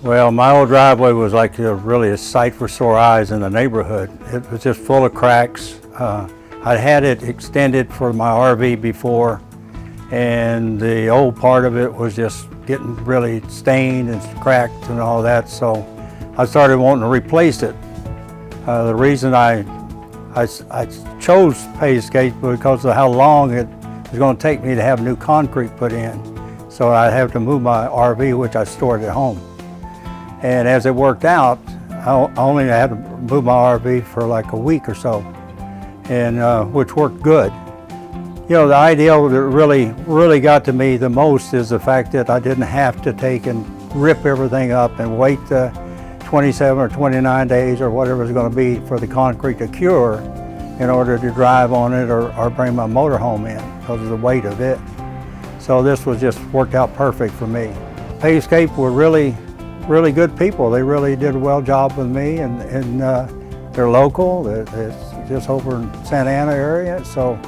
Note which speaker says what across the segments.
Speaker 1: Well, my old driveway was like really a sight for sore eyes in the neighborhood. It was just full of cracks. I'd had it extended for my RV before, and the old part of it was just getting really stained and cracked and all that, so I started wanting to replace it. The reason I chose Pavescapes was because of how long it was going to take me to have new concrete put in. So I'd have to move my RV, which I stored at home. And as it worked out, I only had to move my RV for like a week or so, and which worked good. You know, the idea that really got to me the most is the fact that I didn't have to take and rip everything up and wait 27 or 29 days or whatever it's going to be for the concrete to cure in order to drive on it or bring my motorhome in because of the weight of it. So this was just worked out perfect for me. Pavescapes were really good people. They really did a well job with me, and they're local. It's just over in Santa Ana area, so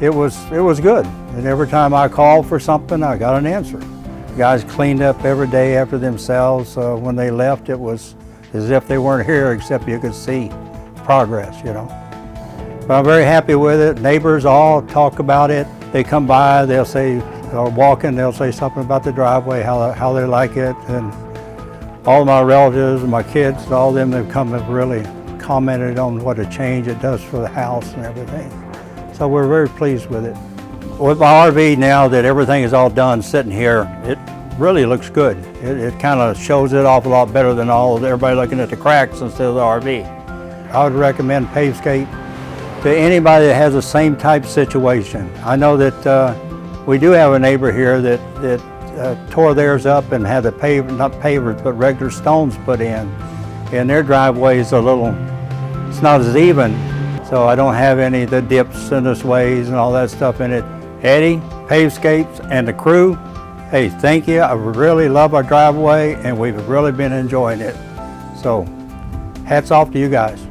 Speaker 1: it was good. And every time I called for something, I got an answer. The guys cleaned up every day after themselves. When they left, it was as if they weren't here, except you could see progress, you know. But I'm very happy with it. Neighbors all talk about it. They come by, they'll say, or walking, they'll say something about the driveway, how they like it. And all my relatives and my kids, all of them, they've come and really commented on what a change it does for the house and everything. So we're very pleased with it. With my RV now that everything is all done sitting here, it really looks good. It kind of shows it off a lot better than everybody looking at the cracks instead of the RV. I would recommend Pavescape to anybody that has the same type situation. I know that we do have a neighbor here that tore theirs up and had not pavers, but regular stones put in. And their driveway is it's not as even, so I don't have any of the dips and the sways and all that stuff in it. Eddie, Pavescapes, and the crew, hey, thank you. I really love our driveway, and we've really been enjoying it. So, hats off to you guys.